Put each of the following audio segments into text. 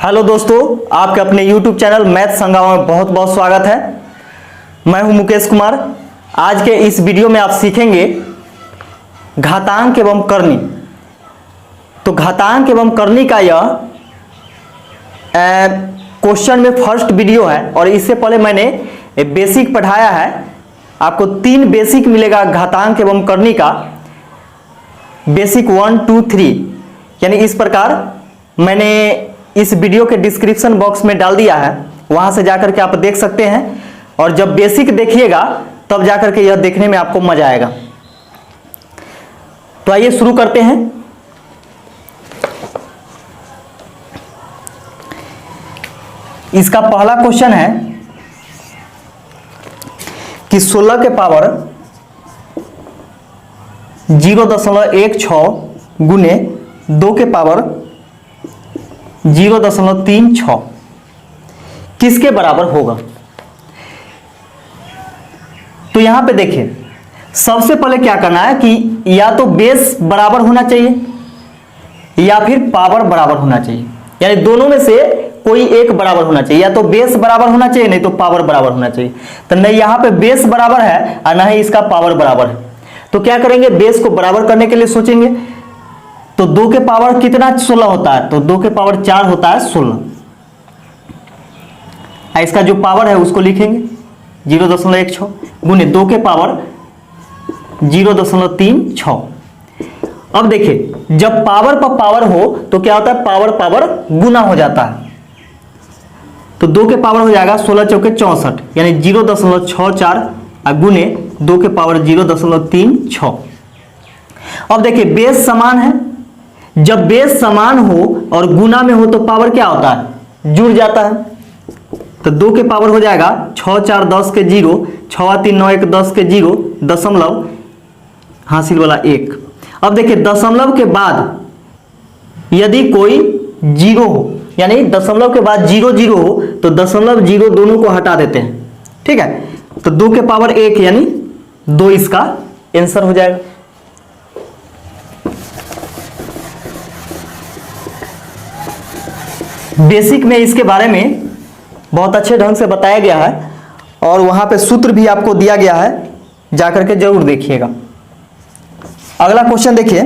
Hello दोस्तों, आपके अपने YouTube चैनल मैथ संगावा में बहुत बहुत स्वागत है। मैं हूं मुकेश कुमार। आज के इस वीडियो में आप सीखेंगे घातांक एवं करनी। तो घातांक एवं करनी का यह क्वेश्चन में फर्स्ट वीडियो है और इससे पहले मैंने बेसिक पढ़ाया है। आपको 3 बेसिक मिलेगा घातांक एवं करनी का, बेसिक 1, 2, 3। यानी इस प्रकार मैंने इस वीडियो के डिस्क्रिप्शन बॉक्स में डाल दिया है, वहां से जाकर के आप देख सकते हैं। और जब बेसिक देखिएगा तब जाकर के यह देखने में आपको मजा आएगा। तो आइए शुरू करते हैं। इसका पहला क्वेश्चन है कि 16 के पावर 0.16 गुने 2 के पावर 0.36 किसके बराबर होगा। तो यहां पे देखिए, सबसे पहले क्या करना है कि या तो बेस बराबर होना चाहिए या फिर पावर बराबर होना चाहिए। यानी दोनों में से कोई एक बराबर होना चाहिए। या तो बेस बराबर होना चाहिए, नहीं तो पावर बराबर होना चाहिए। तो नहीं यहां पे बेस बराबर है और ना ही इसका पावर बराबर है। तो क्या करेंगे, बेस को बराबर करने के लिए सोचेंगे। तो 2 के पावर कितना 16 होता है, तो 2 के पावर 4 होता है 16। इसका जो पावर है उसको लिखेंगे 0.16 गुने 2 के पावर 0.36। अब देखिए, जब पावर पर पावर हो तो क्या होता है, पावर पावर गुना हो जाता है। तो 2 के पावर हो जाएगा 16 चौके 64, यानी 0.64 गुने 2 के पावर 0.36। अब देखिए, बेस समान है। जब बेस समान हो और गुना में हो तो पावर क्या होता है, जुड़ जाता है। तो 2 के पावर हो जाएगा 6 4 10 के 0, 6 3 9 1 10 के 0, दशमलव हासिल वाला 1। अब देखिए, दशमलव के बाद यदि कोई 0 हो, यानी दशमलव के बाद 0 0 हो तो दशमलव 0 दोनों को हटा देते हैं। ठीक है, तो 2 के पावर 1 यानी 2 इसका आंसर हो जाएगा। बेसिक में इसके बारे में बहुत अच्छे ढंग से बताया गया है और वहां पे सूत्र भी आपको दिया गया है, जाकर के जरूर देखिएगा। अगला क्वेश्चन देखिए,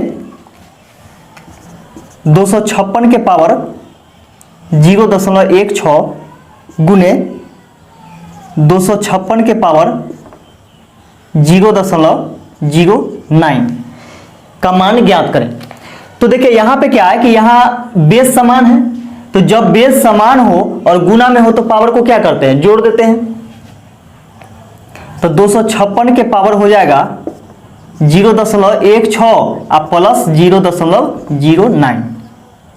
256 के पावर 0.16 गुने 256 के पावर 0.09 का मान ज्ञात करें। तो देखिए, यहां पे क्या है कि यहां बेस समान है। तो जब बेस समान हो और गुना में हो तो पावर को क्या करते हैं, जोड़ देते हैं। तो 256 के पावर हो जाएगा 0.16 और प्लस 0.09,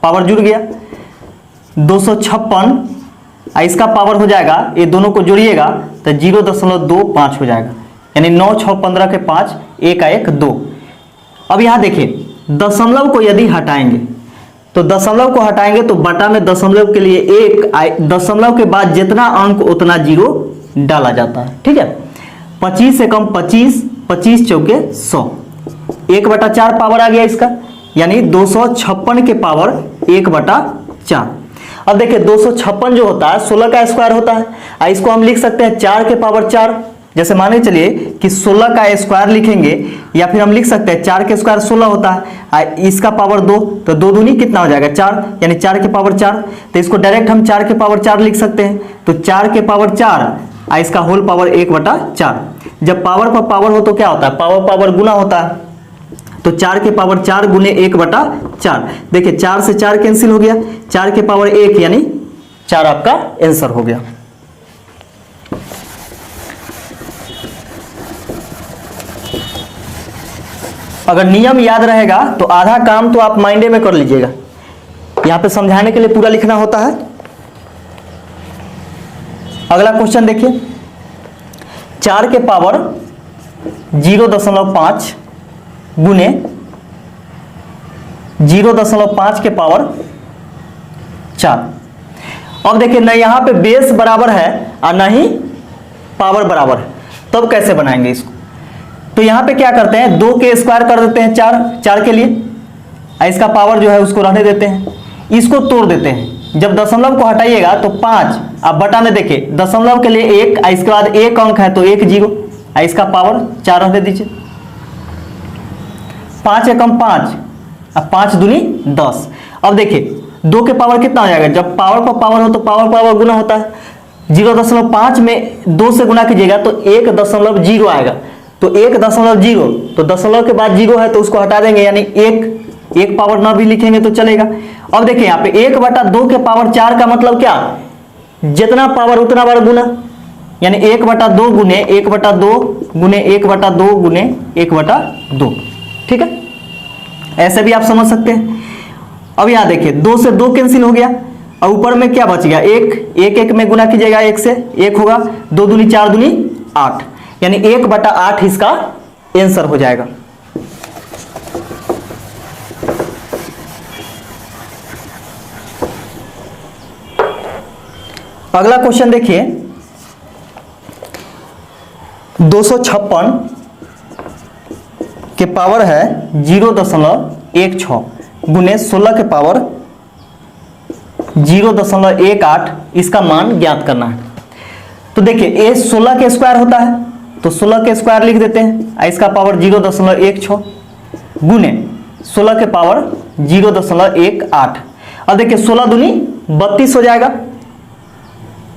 पावर जुड़ गया। 256 इसका पावर हो जाएगा, ये दोनों को जोड़िएगा तो 0.25 हो जाएगा। यानी 9 6 15 के 5, 1 का 1 2। अब यहां देखिए, दशमलव को यदि हटाएंगे तो दशमलव को हटाएंगे तो बटा में दशमलव के लिए 1, दशमलव के बाद जितना अंक उतना 0 डाला जाता है। ठीक है, 25 से कम 25, 25 चौके 100, 1/4 पावर आ गया इसका, यानी 256 के पावर 1/4। अब देखिए, 256 जो होता है 16 का स्क्वायर होता है। इसको हम लिख सकते हैं 4 के पावर 4। जैसे माने चलिए कि 16 का स्क्वायर लिखेंगे, या फिर हम लिख सकते हैं 4 के स्क्वायर 16 होता है, इसका पावर 2, तो 2 दूनी कितना हो जाएगा 4, यानी 4 के पावर 4। तो इसको डायरेक्ट हम 4 के पावर 4 लिख सकते हैं। तो 4 के पावर 4 इसका होल पावर 1/4। जब पावर पर पावर हो तो क्या होता है, पावर पावर गुना होता है। तो 4 के पावर 4 गुने 1/4। देखिए, 4 से 4 कैंसिल हो गया, 4 के पावर 1 यानी 4 आपका आंसर हो गया। अगर नियम याद रहेगा तो आधा काम तो आप माइंडे में कर लीजिएगा। यहां पे समझाने के लिए पूरा लिखना होता है। अगला क्वेश्चन देखिए, 4 के पावर 0.5 गुने 0.5 के पावर 4। अब देखिए, ना यहां पे बेस बराबर है और ना ही पावर बराबर है, तब कैसे बनाएंगे इसको। तो यहां पे क्या करते हैं, 2 के स्क्वायर कर देते हैं 4 के लिए, इसका पावर जो है उसको रहने देते हैं, इसको तोड़ देते हैं। जब दशमलव को हटाइएगा तो 5, अब बटा में देखिए दशमलव के लिए 1, इसके बाद एक अंक है तो 1 0, इसका पावर 4 रहने दीजिए, 5 एकम 5, अब 5 दूनी 10। अब देखिए 2 के पावर कितना हो जाएगा, जब पावर पर पावर हो तो पावर पावर गुना होता है, 0.5 में 2 से गुना कीजिएगा तो 1.0 आएगा, तो 1.0, तो दशमलव के बाद 0 है तो उसको हटा देंगे, यानी एक पावर ना भी लिखेंगे तो चलेगा। अब देखिए यहाँ पे 1/2 के पावर 4 का मतलब क्या, जितना पावर उतना बार गुना, यानी 1/2 गुने 1/2 गुने 1/2 गुने 1/2, ठीक है, ऐसे भी आप समझ सकते हैं। अब यहां देखिए 2 से 2 कैंसिल हो गया, और ऊपर में क्या बच गया, 1 में गुना कीजिएगा 1 से 1 होगा, 2 दूनी 4 दूनी 8, यानी 1/8 इसका आंसर हो जाएगा। अगला क्वेश्चन देखिए, 256 के पावर है 0.16 गुने 16 के पावर 0.18, इसका मान ज्ञात करना है। तो देखिए ये 16 के स्क्वायर होता है, तो 16 के स्क्वायर लिख देते हैं, इसका पावर 0.16 गुने 16 के पावर 0.18। अब देखिए 16 दूनी 32 हो जाएगा,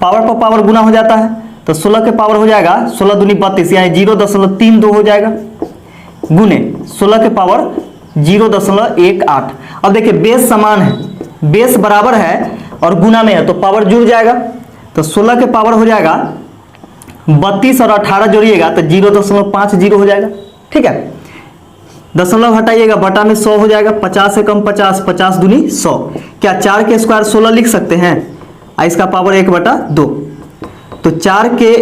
पावर पर पावर गुना हो जाता है, तो 16 के पावर हो जाएगा 16 दूनी 32, यानी 0.32 हो जाएगा, गुने 16 के पावर 0.18। अब देखिए बेस समान है, बेस बराबर है और गुना में है तो पावर जुड़ जाएगा, तो 16 के पावर हो जाएगा 32 और 18 जोड़िएगा तो 0.50 हो जाएगा, ठीक है। दशमलव हटाइएगा बटा में 100 हो जाएगा, 50 से कम 50, 50 दूनी 100। क्या 4 के स्क्वायर 16 लिख सकते हैं, इसका पावर 1/2, तो 4 के,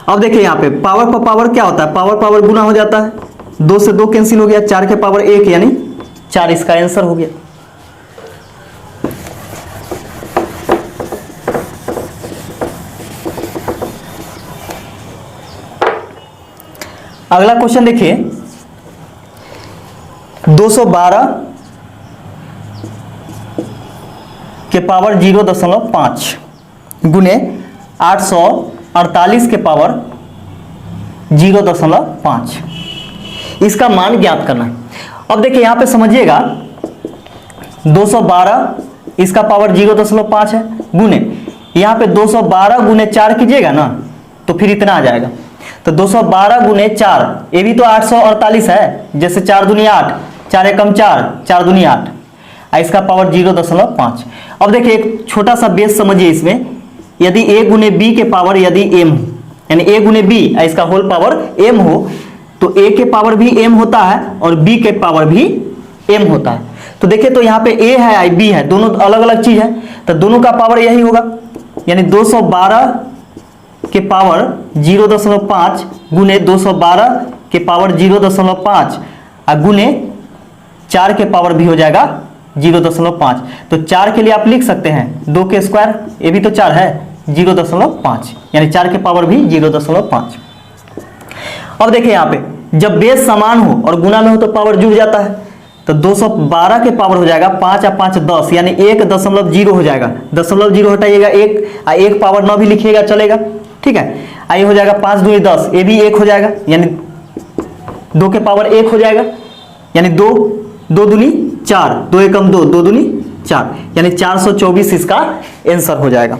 अब देखिए यहाँ पे पावर पर पावर क्या होता है, पावर पावर गुना हो जाता है, 2 से 2 कैंसिल हो गया, 4 के पावर 1 यानी 4 इसका आंसर हो गया। अगला क्वेश्चन देखिए, 212 के पावर 0.5 गुने 848 के पावर 0.5, इसका मान ज्ञात करना है। अब देखिए यहां पे समझिएगा 212 इसका पावर 0.5 है, गुने यहां पे 212 गुने 4 कीजिएगा ना तो फिर इतना आ जाएगा, तो 212 गुने 4, ये भी तो 848 है, जैसे 4 दूनी 8, 4 एकम 4, 4 दूनी 8, इसका पावर 0.5। अब देखिए एक छोटा सा बेस समझिए इसमें, यदि a गुने b के पावर यदि m हो, यानी a गुने b इसका होल पावर m हो, तो a के पावर भी m होता है और b के पावर भी m होता है। तो देखिए तो यहाँ पे a है b है, दोनों अलग अलग चीज है, तो दोनों का पावर यही होगा, यानी 212 के पावर 0.5 गुने 212 के पावर 0.5 और गुने 4 के पावर भी हो जाएगा 0.5। तो 4 के लिए आप लिख सकते हैं 2 के स्क्वायर, ये भी तो 4 है, 0.5, यानी 4 के पावर भी 0.5। अब देखिए यहाँ पे जब बेस समान हो और गुना में हो तो पावर जुड़ जाता है, तो 212 के पावर हो जाएगा 5 और 5 10, यानी 1.0 हो जाएगा, 0.0 हटाइएगा 1 पावर 9 भी लिखिएगा चलेगा, ठीक है। आई हो जाएगा 5 दूनी 10, ये भी 1 हो जाएगा, यानी 2 के पावर 1 हो जाएगा, यानी 2 दूनी 4, 2 एकम 2, 2 दूनी 4, यानी 424 इसका आंसर हो जाएगा।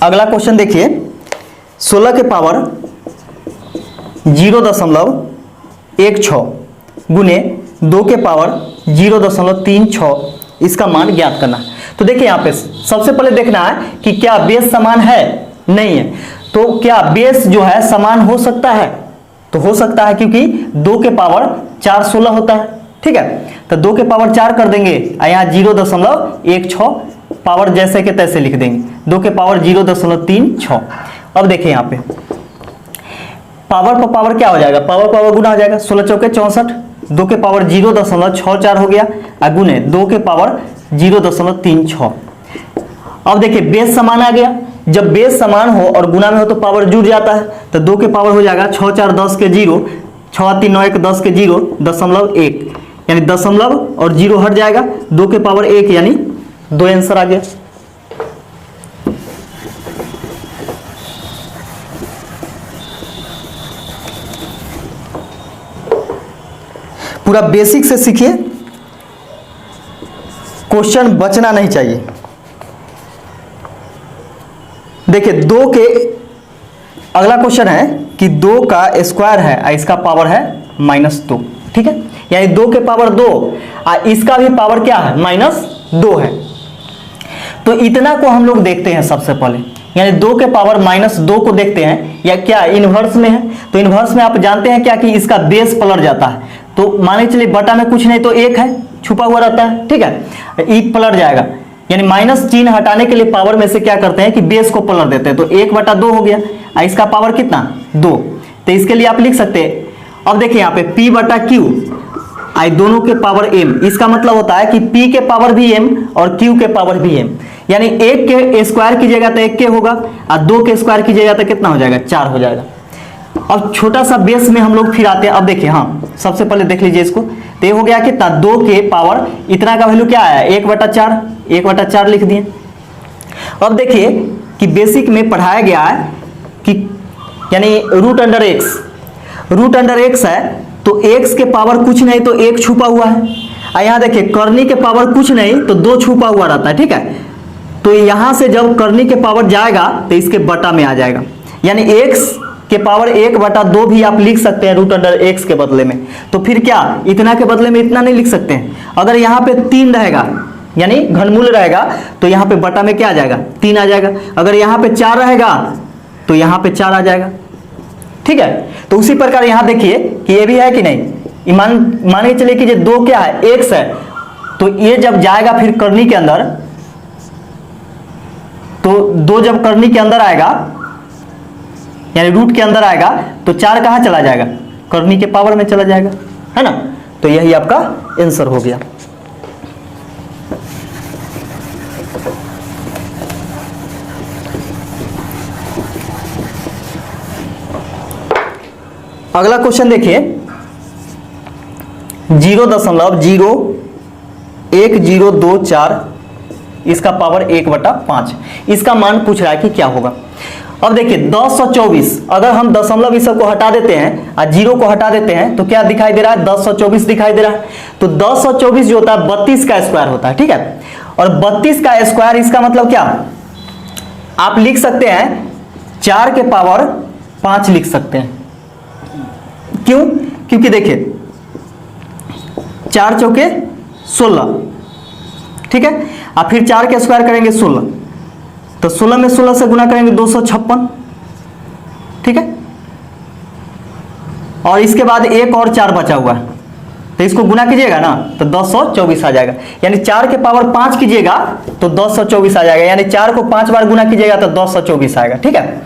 अगला क्वेश्चन देखिए, 16 के पावर 0.16 गुने 2 के पावर 0.36, इसका मान ज्ञात करना है। तो देखिए यहाँ पे सबसे पहले देखना है कि क्या बेस समान है, नहीं है, तो क्या बेस जो है समान हो सकता है, तो हो सकता है क्योंकि 2 के पावर 4 16 होता है, ठीक है, तो 2 के पावर 4 कर देंगे, यहाँ 0.16 पावर जैसे के तैसे लिख देंगे, 2 के पावर 0.36। अब देखिए यहाँ पे पावर पर पावर क्या हो जाएगा, पावर पावर गुना हो जाएगा, 16 चौके 64, 2 के पावर 0.64 हो गया, गुने 2 के पावर 0.36। अब देखिए बेस समान आ गया, जब बेस समान हो और गुना में हो तो पावर जुड़ जाता है, तो 2 के पावर हो जाएगा 6 4 10 के 0, 6 3 9 1 10 के 0, 0.1 यानी दशमलव और 0 हट जाएगा, 2 के पावर 1 यानी 2 आंसर आ गया। पूरा बेसिक से सीखिए, क्वेश्चन बचना नहीं चाहिए। देखिए 2 के अगला क्वेश्चन है कि 2 का स्क्वायर है और इसका पावर है -2, ठीक है, यानी 2 के पावर 2 और इसका भी पावर क्या है -2 है। तो इतना को हम लोग देखते हैं सबसे पहले, यानी 2 के पावर -2 को देखते हैं, या क्या इनवर्स में है, तो इनवर्स में आप जानते हैं क्या कि इसका बेस पलट जाता है, तो मान के चलिए बटा में कुछ नहीं तो 1 है छुपा हुआ रहता है, ठीक है, ई पलट जाएगा, यानी माइनस चिन्ह हटाने के लिए पावर में से क्या करते हैं कि बेस को पलट देते हैं, तो 1/2 हो गया और इसका पावर कितना 2, तो इसके लिए आप लिख सकते हैं। अब देखिए यहाँ पे P/Q आई दोनों के पावर m, इसका मतलब होता है कि P के पावर भी m और Q के पावर भी m, यानी 1 के स्क्वायर कीजिएगा तो 1 के होगा और 2 के स्क्वायर कीजिएगा तो कितना हो जाएगा 4 हो जाएगा। अब छोटा सा बेस में हम लोग फिर आते हैं। अब देखिए हाँ सबसे पहले देख लीजिए इसको, तो ये हो गया कितना 2 के पावर इतना का वैल्यू क्या आया 1/4, 1/4 लिख दिए। अब देखिए कि बेसिक में पढ़ाया गया है कि यानी √x है, तो x के पावर कुछ नहीं तो 1 छुपा हुआ है, और यहाँ देखिए करनी के पावर कुछ नहीं तो 2 छुपा हुआ रहता है, ठीक है, तो यहाँ से जब करनी के पावर जाएगा तो इसके बटा में आ जाएगा, यानी x के पावर 1/2 भी आप लिख सकते हैं √x के बदले में। तो फिर क्या इतना के बदले में इतना नहीं लिख सकते हैं, अगर यहाँ पे 3 रहेगा यानी घनमूल रहेगा तो यहाँ पे बटा में क्या आ जाएगा 3 आ जाएगा, अगर यहाँ पे 4 रहेगा तो यहाँ पे 4 आ जाएगा, ठीक है। तो उसी प्रकार यहाँ देखिए कि ये भी है कि नहीं, मान के चलिए कि ये 2 क्या है x है, तो ये जब जाएगा फिर करनी के अंदर, तो 2 जब करनी के अंदर आएगा यानी रूट के अंदर आएगा तो 4 कहाँ चला जाएगा करनी के पावर में चला जाएगा, है ना, तो यही आपका आंसर हो गया। अगला क्वेश्चन देखिए 0.01024 इसका पावर 1/5, इसका मान पूछ रहा है कि क्या होगा। अब देखिए 1024, अगर हम दशमलव इस सबको हटा देते हैं और 0 को हटा देते हैं तो क्या दिखाई दे रहा है 1024 दिखाई दे रहा है, तो 1024 जो होता है 32 का स्क्वायर होता है, ठीक है, और 32 का स्क्वायर इसका मतलब क्या आप लिख सकते हैं 4 के पावर 5 लिख सकते हैं, क्यों, क्योंकि देखिए 4 चौके 16, ठीक है, और फिर 4 के स्क्वायर करेंगे 16, तो 16 में 16 से गुना करेंगे 256, ठीक है, और इसके बाद एक और 4 बचा हुआ है तो इसको गुना कीजिएगा ना तो 1024 आ जाएगा, यानी 4 के पावर 5 कीजिएगा तो 1024 आ जाएगा, यानी 4 को 5 बार गुना कीजिएगा तो 1024 आएगा, ठीक है।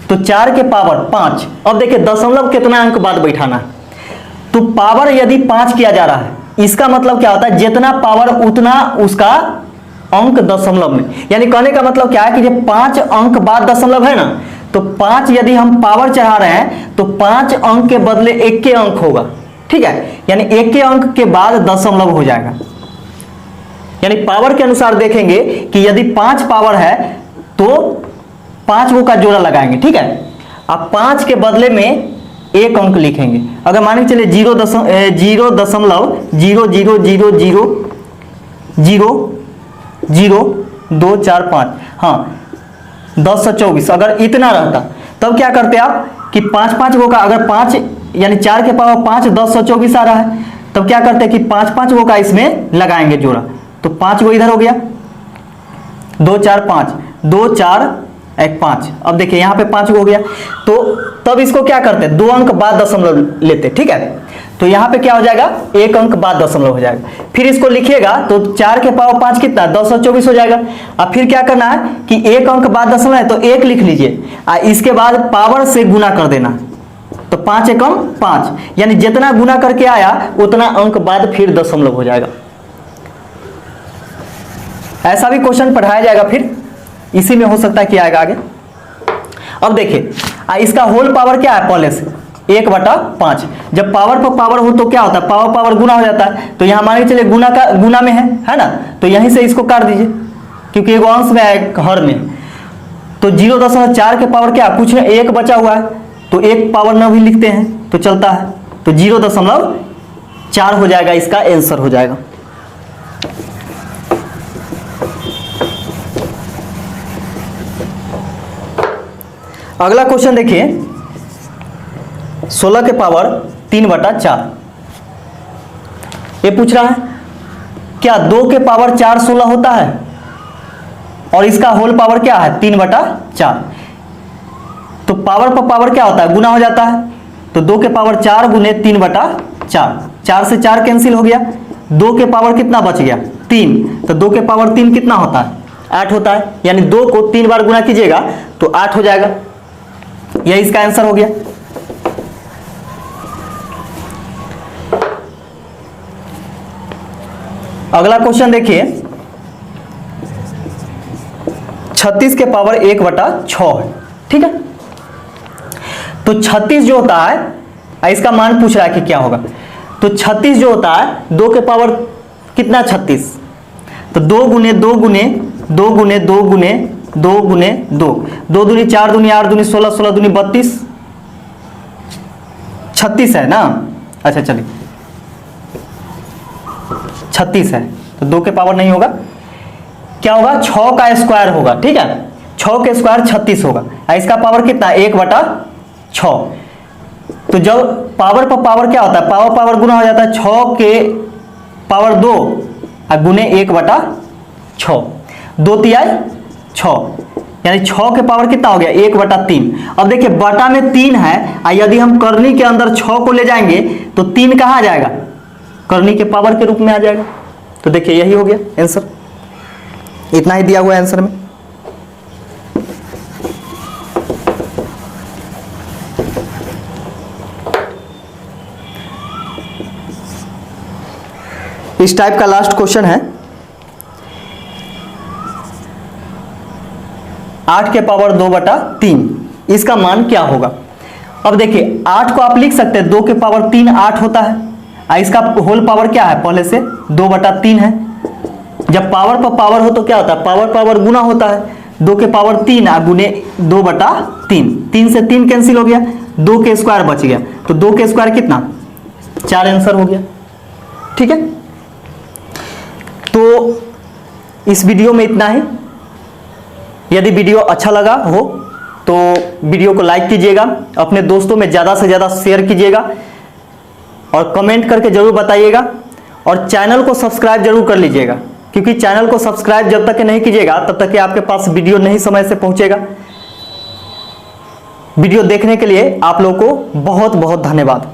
तो 4 के पावर 5, अब देखिए दशमलव कितना अंक बाद बैठाना है, तो पावर यदि 5 किया जा रहा है इसका मतलब क्या होता है जितना पावर उतना उसका अंक दशमलव में, यानी कहने का मतलब क्या है कि जब 5 अंक बाद दशमलव है ना, तो 5 यदि हम पावर चढ़ा रहे हैं तो 5 अंक के बदले 1 के अंक होगा, ठीक है, यानी 1 के अंक के बाद दशमलव हो जाएगा, यानी पावर के अनुसार देखेंगे कि यदि 5 पावर है तो 5 का जोड़ा लगाएंगे, ठीक है, अब 5 के बदले में 1 अंक लिखेंगे, अगर मान के चलिए 0.000000245, हाँ 1024 अगर इतना रहता तब क्या करते आप कि 5 का अगर 5 यानी 4 के पावर 5 1024 आ रहा है तब क्या करते हैं कि 5 का इसमें लगाएंगे जोड़ा, तो 5 इधर हो गया 2 4 5 2 4 1 5, अब देखिए यहाँ पे 5 हो गया, तो तब इसको क्या करते हैं 2 अंक बाद दशमलव लेते, ठीक है, तो यहाँ पे क्या हो जाएगा 1 अंक बाद दशमलव हो जाएगा, फिर इसको लिखिएगा तो 4 के पावर 5 कितना 1024 हो जाएगा, अब फिर क्या करना है कि 1 अंक बाद दशमलव है तो 1 लिख लीजिए और इसके बाद पावर से गुना कर देना, तो 5 एकम 5, यानी जितना गुना करके आया उतना अंक बाद फिर दशमलव हो जाएगा। ऐसा भी क्वेश्चन पढ़ाया जाएगा फिर इसी में हो सकता है कि आएगा आगे। अब देखिए इसका होल पावर क्या है पहले से 1/5। जब पावर पर पावर हो तो क्या होता है, पावर पावर गुना हो जाता है। तो यहां मान के चलिए गुना में है ना, तो यहीं से इसको काट दीजिए क्योंकि एक अंश में है हर में। तो 0.4 के पावर क्या कुछ है, 1 बचा हुआ है, तो 1 पावर 9 भी लिखते हैं तो चलता है। तो 0.4 हो जाएगा, इसका आंसर हो जाएगा। अगला क्वेश्चन देखिए 16 के पावर 3/4। ये पूछ रहा है क्या 2 के पावर 4 16 होता है और इसका होल पावर क्या है 3/4। तो पावर पर पावर क्या होता है, गुना हो जाता है। तो 2 के पावर 4 गुने 3/4, 4 से 4 कैंसिल हो गया। 2 के पावर कितना बच गया 3, तो 2 के पावर 3 कितना होता है 8 होता है, यानी 2 को 3 बार गुना कीजिएगा तो 8 हो जाएगा। यही इसका आंसर हो गया। अगला क्वेश्चन देखिए 36 के पावर 1/6 है, ठीक है। तो 36 जो होता है इसका मान पूछ रहा है कि क्या होगा। तो 36 जो होता है 2 के पावर कितना 36, तो 2 गुने 2 गुने 2 गुने 2 गुने 2 गुने 2, 2 दूनी 4 दूनी 8 दूनी 16, 16 दूनी 32, 36 है ना। अच्छा चलिए 36 है तो 2 के पावर नहीं होगा, क्या होगा 6 का स्क्वायर होगा, ठीक है। 6 के स्क्वायर 36 होगा। इसका पावर कितना 1/6। तो जब पावर पर पावर क्या होता है, पावर पावर गुना हो जाता है। 6 के पावर 2 और गुने 1/6, 2 तिहाई 6, यानी 6 के पावर कितना हो गया 1/3। अब देखिए बटा में 3 है, यदि हम करनी के अंदर 6 को ले जाएंगे तो 3 कहाँ आ जाएगा, करनी के पावर के रूप में आ जाएगा। तो देखिए यही हो गया आंसर, इतना ही दिया हुआ है आंसर में। इस टाइप का लास्ट क्वेश्चन है 8 के पावर 2/3, इसका मान क्या होगा। अब देखिए 8 को आप लिख सकते हैं 2 के पावर 3 8 होता है, इसका होल पावर क्या है पहले से 2/3 है। जब पावर पर पावर हो तो क्या होता है, पावर पावर गुना होता है। 2 के पावर 3 गुने 2/3, 3 से 3 कैंसिल हो गया, 2 के स्क्वायर बच गया। तो 2 के स्क्वायर कितना 4 आंसर हो गया, ठीक है। तो इस वीडियो में इतना ही। यदि वीडियो अच्छा लगा हो तो वीडियो को लाइक कीजिएगा, अपने दोस्तों में ज़्यादा से ज़्यादा शेयर कीजिएगा और कमेंट करके ज़रूर बताइएगा। और चैनल को सब्सक्राइब जरूर कर लीजिएगा, क्योंकि चैनल को सब्सक्राइब जब तक नहीं कीजिएगा तब तक कि आपके पास वीडियो नहीं समय से पहुंचेगा। वीडियो देखने के लिए आप लोगों को बहुत बहुत धन्यवाद।